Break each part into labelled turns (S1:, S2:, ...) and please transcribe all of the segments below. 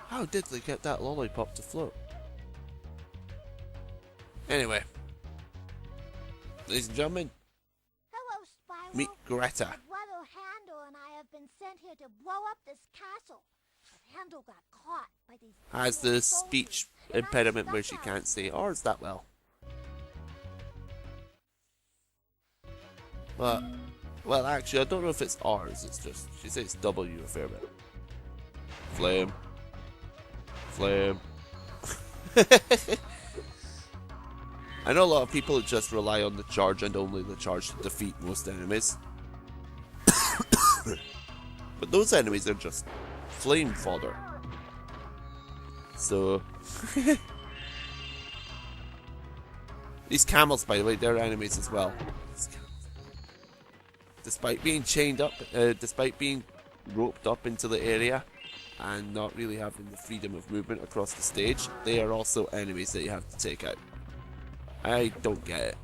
S1: How did they get that lollipop to float? Anyway, ladies and gentlemen,
S2: Hello, Spyro.
S1: meet Greta.
S2: My brother Handel and I have been sent here to blow up this castle. But Handel got caught by these
S1: Has
S2: evil
S1: the
S2: soldiers,
S1: speech
S2: and I'm
S1: impediment where she
S2: stuck
S1: can't
S2: out
S1: say
S2: here.
S1: R's that well. But, well, actually, I don't know if it's R's, it's just, she says W a fair bit. Flame. Flame. I know a lot of people just rely on the charge and only the charge to defeat most enemies. But those enemies are just flame fodder. So... These camels, by the way, they're enemies as well. Despite being chained up, despite being roped up into the area and not really having the freedom of movement across the stage, they are also enemies that you have to take out. I don't get it.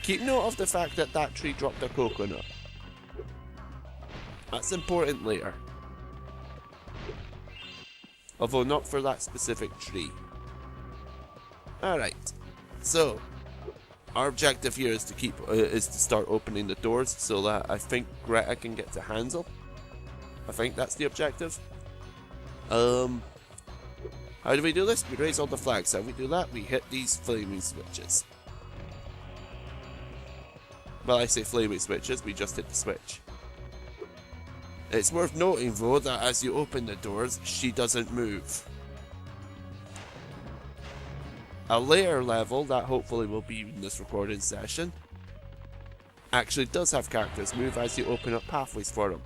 S1: Keep note of the fact that that tree dropped a coconut. That's important later. Although not for that specific tree. Alright, so our objective here is to start opening the doors so that I think Greta can get to Hansel. I think that's the objective. How do we do this? We raise all the flags. How do we do that? We hit these flaming switches. Well, I say flaming switches, we just hit the switch. It's worth noting though that as you open the doors, she doesn't move. A later level that hopefully will be in this recording session actually does have characters move as you open up pathways for them.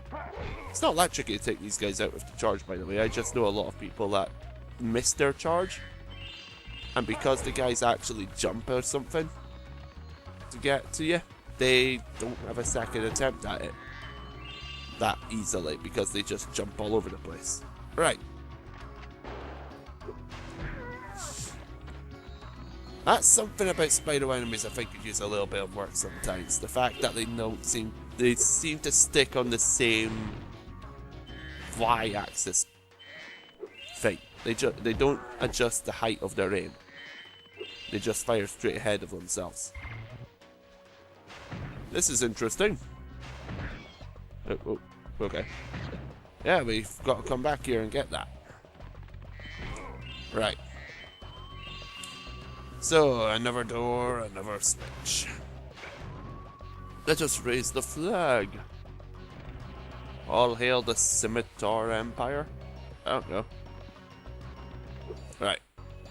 S1: It's not that tricky to take these guys out with the charge, by the way. I just know a lot of people that miss their charge, and because the guys actually jump or something to get to you, they don't have a second attempt at it that easily because they just jump all over the place. Right. That's something about Spyro enemies I think could use a little bit of work sometimes. The fact that they seem to stick on the same y-axis thing. They don't adjust the height of their aim. They just fire straight ahead of themselves. This is interesting. Oh, okay. Yeah, we've got to come back here and get that. Right. So, another door, another switch. Let us raise the flag. All hail the Scimitar Empire? I don't know. Right.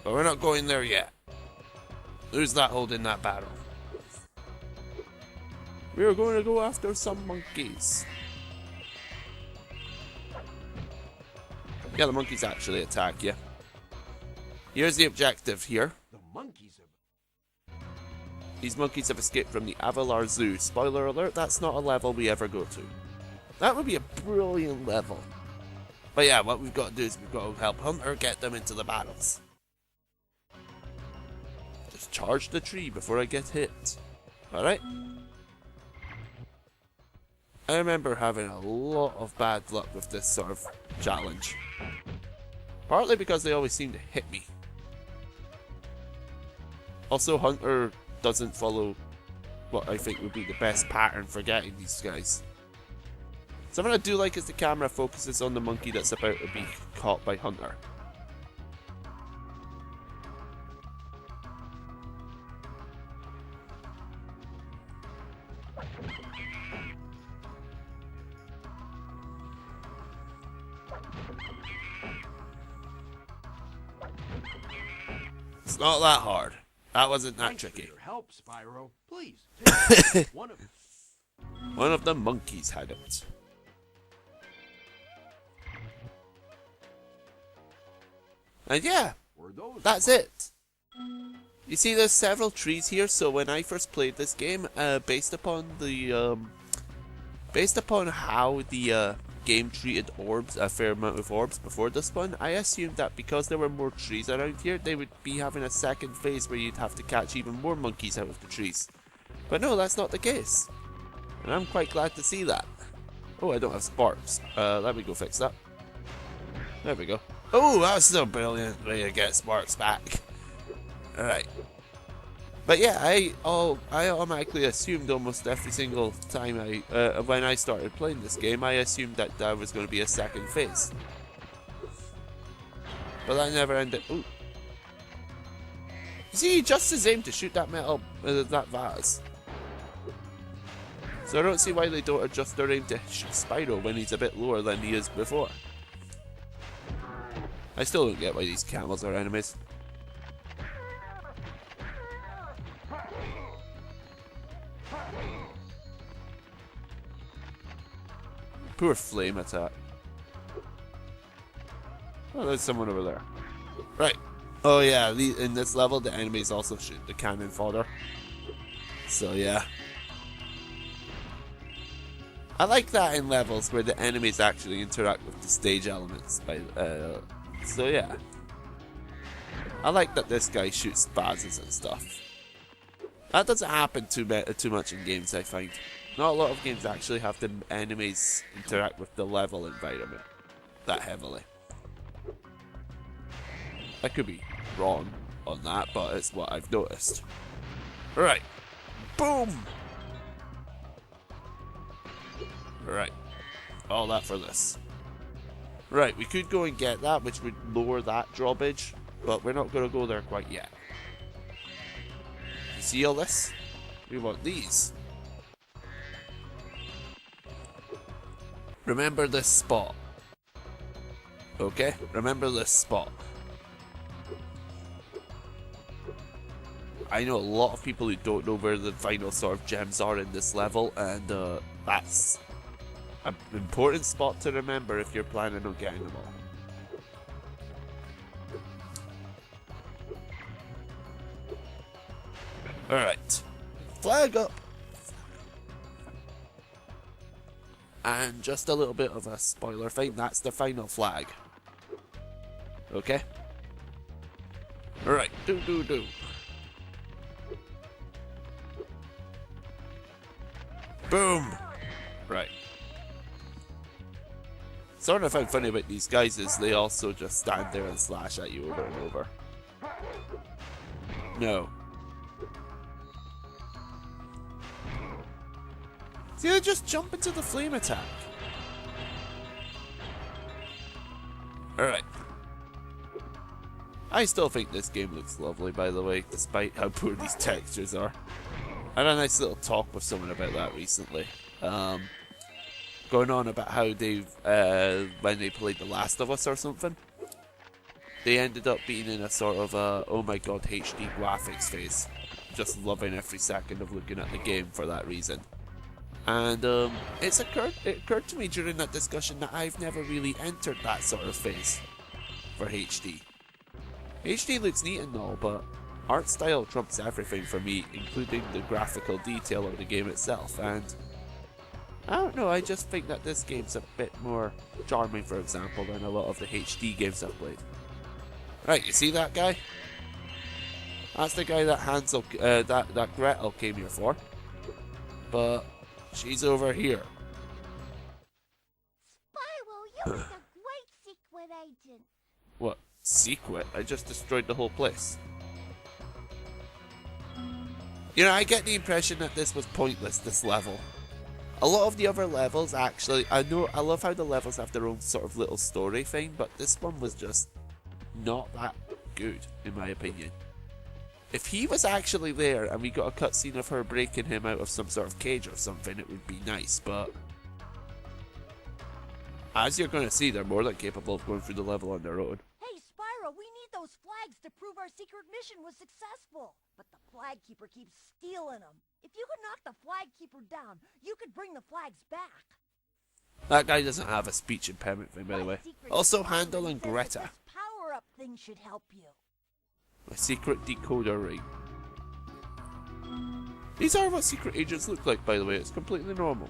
S1: But we're not going there yet. Who's that holding that barrel? We're going to go after some monkeys. Yeah, the monkeys actually attack you. Here's the objective here. These monkeys have escaped from the Avalar Zoo. Spoiler alert, that's not a level we ever go to. That would be a brilliant level. But yeah, what we've got to do is we've got to help Hunter get them into the battles. Just charge the tree before I get hit. Alright? I remember having a lot of bad luck with this sort of challenge. Partly because they always seem to hit me. Also, Hunter doesn't follow what I think would be the best pattern for getting these guys. Something I do like is the camera focuses on the monkey that's about to be caught by Hunter. It's not that hard. That wasn't that tricky.
S3: Your help, Spyro. Please. One
S1: of the monkeys had it. And yeah, that's it. You see, there's several trees here. So when I first played this game, based upon how the game treated orbs, a fair amount of orbs before this one, I assumed that because there were more trees around here, they would be having a second phase where you'd have to catch even more monkeys out of the trees. But no, that's not the case. And I'm quite glad to see that. Oh, I don't have sparks. Let me go fix that. There we go. Oh, that was a brilliant way to get sparks back. Alright. But yeah, I automatically assumed almost every single time when I started playing this game, I assumed that there was going to be a second phase. But that never ended. Ooh. You see, he adjusts his aim to shoot that metal, that vase. So I don't see why they don't adjust their aim to shoot Spyro when he's a bit lower than he is before. I still don't get why these camels are enemies. Poor flame attack. Oh, there's someone over there. Right. Oh yeah, in this level the enemies also shoot the cannon fodder. So yeah. I like that in levels where the enemies actually interact with the stage elements. So yeah. I like that this guy shoots vases and stuff. That doesn't happen too much in games, I find. Not a lot of games actually have the enemies interact with the level environment that heavily. I could be wrong on that, but it's what I've noticed. Right. Boom! Right. All that for this. Right, we could go and get that, which would lower that drawbridge, but we're not going to go there quite yet. You see all this? We want these. Remember this spot. Okay? Remember this spot. I know a lot of people who don't know where the final sort of gems are in this level, and that's an important spot to remember if you're planning on getting them all. Alright. Flag up! And just a little bit of a spoiler thing, that's the final flag. Okay? Alright, do. Boom! Right. Something I found funny about these guys is they also just stand there and slash at you over and over. No. See, they just jump into the flame attack. Alright. I still think this game looks lovely, by the way, despite how poor these textures are. I had a nice little talk with someone about that recently. Going on about how they, when they played The Last of Us or something, they ended up being in a sort of oh my god HD graphics phase. Just loving every second of looking at the game for that reason. And it occurred to me during that discussion that I've never really entered that sort of phase for HD. HD looks neat and all, but art style trumps everything for me, including the graphical detail of the game itself, and I don't know, I just think that this game's a bit more charming, for example, than a lot of the HD games I've played. Right, you see that guy? That's the guy that Hansel, that Gretel came here for. But she's over here.
S2: Spyro, you're a great secret agent.
S1: What? Secret? I just destroyed the whole place. You know, I get the impression that this was pointless, this level. A lot of the other levels, actually, I love how the levels have their own sort of little story thing, but this one was just not that good, in my opinion. If he was actually there and we got a cutscene of her breaking him out of some sort of cage or something, it would be nice, but as you're going to see, they're more than capable of going through the level on their own.
S2: Hey, Spyro, we need those flags to prove our secret mission was successful. But the flag keeper keeps stealing them. If you could knock the flag keeper down, you could bring the flags back.
S1: That guy doesn't have a speech impairment thing, by the way. Also, Handel and Greta.
S2: This power-up thing should help you.
S1: My secret decoder ring. These are what secret agents look like, by the way. It's completely normal.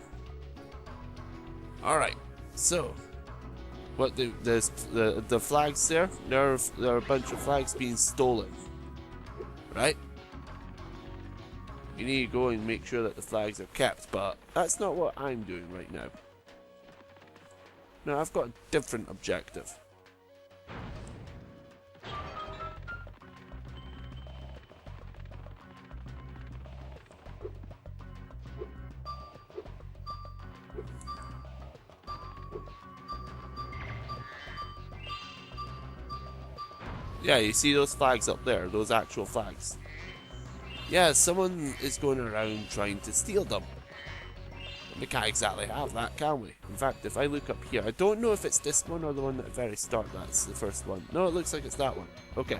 S1: Alright, so what the flags there? There are a bunch of flags being stolen. Right? You need to go and make sure that the flags are kept, but that's not what I'm doing right now. No, I've got a different objective. Yeah, you see those flags up there, those actual flags. Yeah, someone is going around trying to steal them. We can't exactly have that, can we? In fact, if I look up here, I don't know if it's this one or the one at the very start. That's the first one. No, it looks like it's that one. Okay.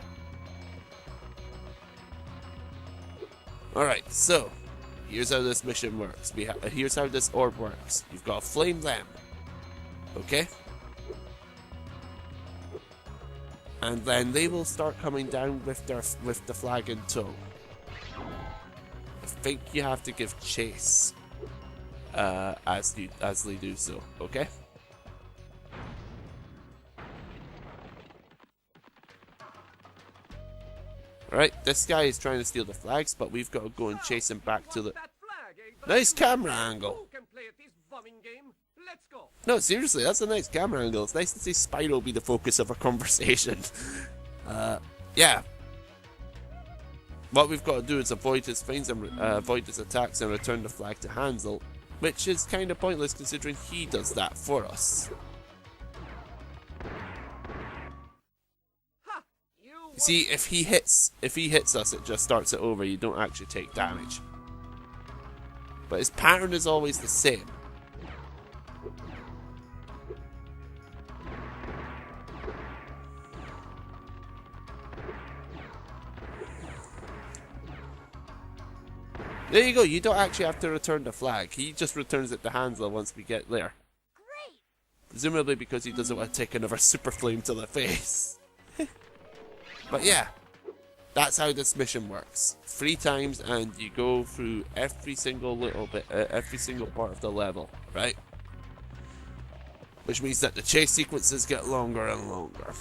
S1: Alright, so here's how this mission works. Here's how this orb works. You've got to flame them. Okay? And then they will start coming down with the flag in tow. I think you have to give chase as they do so. Okay. Alright, this guy is trying to steal the flags, but we've got to go and chase him back to the... Nice camera angle! No, seriously, that's a nice camera angle. It's nice to see Spyro be the focus of our conversation. Yeah. What we've got to do is avoid his attacks and return the flag to Hansel, which is kind of pointless considering he does that for us. See, if he hits us, it just starts it over. You don't actually take damage. But his pattern is always the same. There you go, you don't actually have to return the flag. He just returns it to Hansel once we get there.
S2: Great.
S1: Presumably because he doesn't want to take another super flame to the face. But yeah, that's how this mission works. 3 times and you go through every single little bit, every single part of the level, right? Which means that the chase sequences get longer and longer.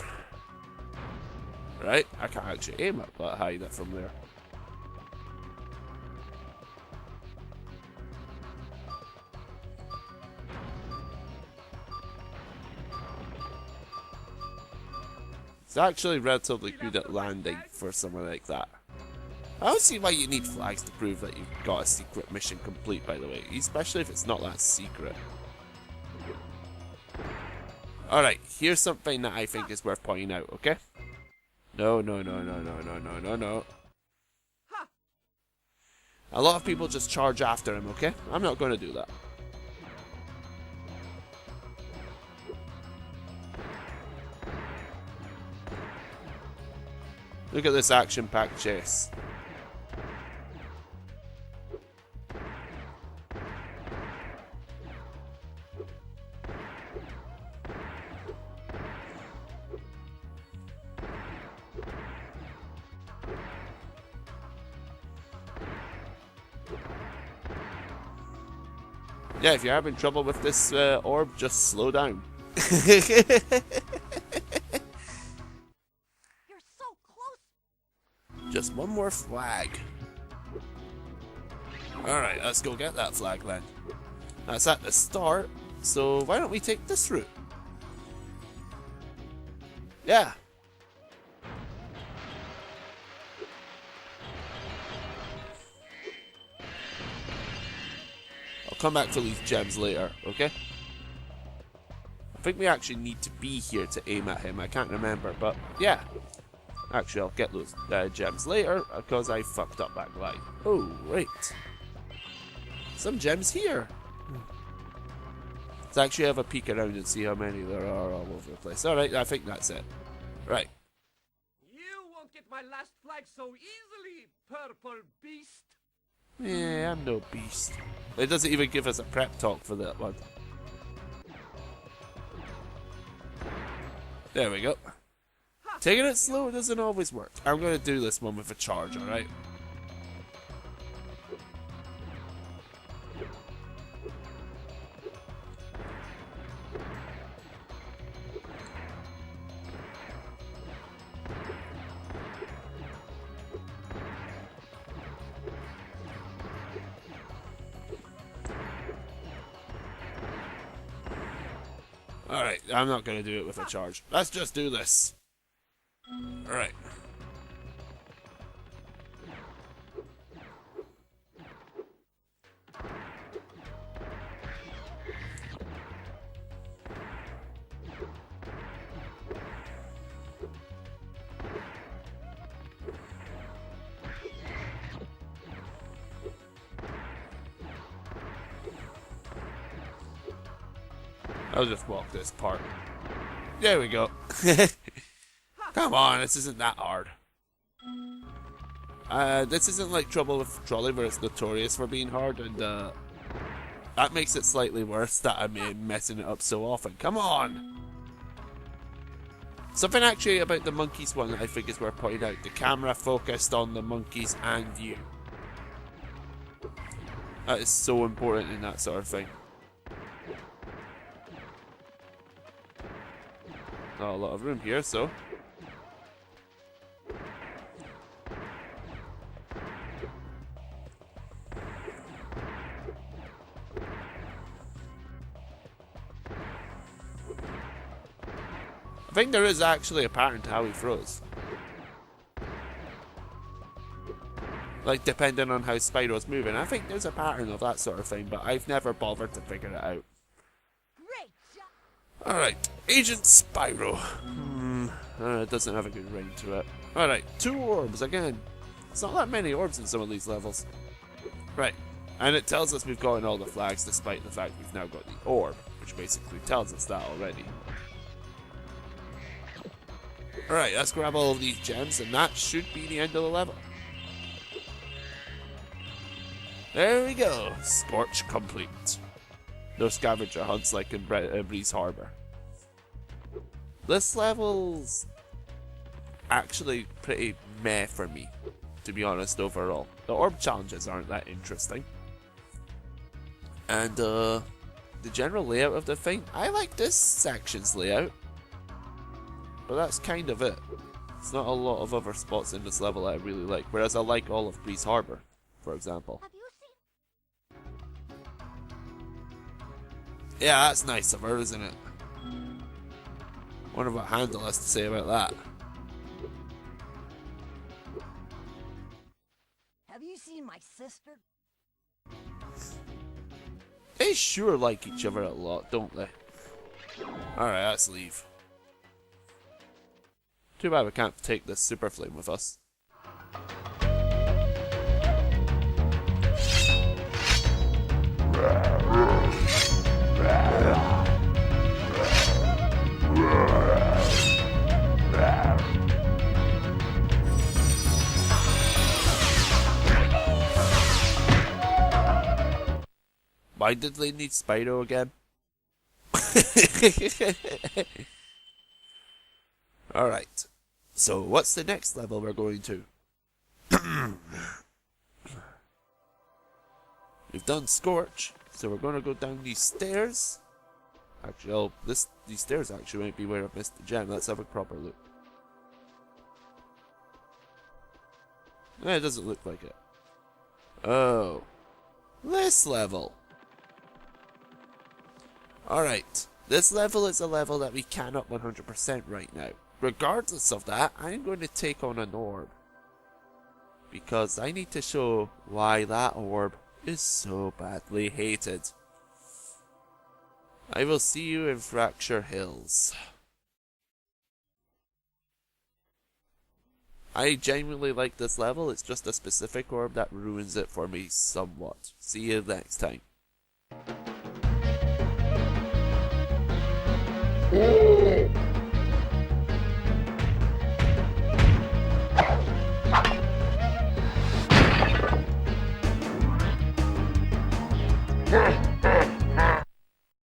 S1: Right? I can't actually aim at that high from there. It's actually relatively good at landing for someone like that. I don't see why you need flags to prove that you've got a secret mission complete, by the way. Especially if it's not that secret. Alright, here's something that I think is worth pointing out, okay? No. A lot of people just charge after him, okay? I'm not going to do that. Look at this action-packed chase. Yeah, if you're having trouble with this orb, just slow down.
S2: You're so close.
S1: Just one more flag. Alright, let's go get that flag then. That's at the start, so why don't we take this route? Yeah. I'll come back for these gems later, okay? I think we actually need to be here to aim at him. I can't remember, but yeah. Actually, I'll get those gems later because I fucked up that glide. Oh, right. Some gems here. Let's actually have a peek around and see how many there are all over the place. Alright, I think that's it. Right.
S3: You won't get my last flag so easily, purple beast.
S1: Yeah, I'm no beast. It doesn't even give us a prep talk for that one. There we go. Taking it slow doesn't always work. I'm going to do this one with a charge, alright? Alright, I'm not going to do it with a charge. Let's just do this. Alright. I'll just walk this part. There we go. Come on, this isn't that hard. This isn't like Trouble with Trolley where it's notorious for being hard, and that makes it slightly worse that I'm messing it up so often. Come on! Something actually about the monkeys one that I think is worth pointing out. The camera focused on the monkeys and you. That is so important in that sort of thing. Not a lot of room here, so... I think there is actually a pattern to how he throws. Like, depending on how Spyro's moving. I think there's a pattern of that sort of thing, but I've never bothered to figure it out. Alright, Agent Spyro. It doesn't have a good ring to it. Alright, 2 orbs again. It's not that many orbs in some of these levels. Right, and it tells us we've gotten all the flags despite the fact we've now got the orb, which basically tells us that already. Alright, let's grab all of these gems, and that should be the end of the level. There we go, Scorch complete. No scavenger hunts like in Breeze Harbor. This level's actually pretty meh for me, to be honest, overall. The orb challenges aren't that interesting. And the general layout of the thing, I like this section's layout. But that's kind of it. There's not a lot of other spots in this level that I really like, whereas I like all of Breeze Harbor, for example.
S2: Have you seen?
S1: Yeah, that's nice of her, isn't it? Wonder what Handel has to say about that.
S2: Have you seen my sister?
S1: They sure like each other a lot, don't they? Alright, let's leave. Too bad we can't take this super flame with us. Why did they need Spyro again? Alright, so what's the next level we're going to? We've done Scorch, so we're going to go down these stairs. Actually, these stairs actually might be where I've missed the gem. Let's have a proper look. It doesn't look like it. Oh, this level. Alright, this level is a level that we cannot 100% right now. Regardless of that, I'm going to take on an orb. Because I need to show why that orb is so badly hated. I will see you in Fracture Hills. I genuinely like this level, it's just a specific orb that ruins it for me somewhat. See you next time.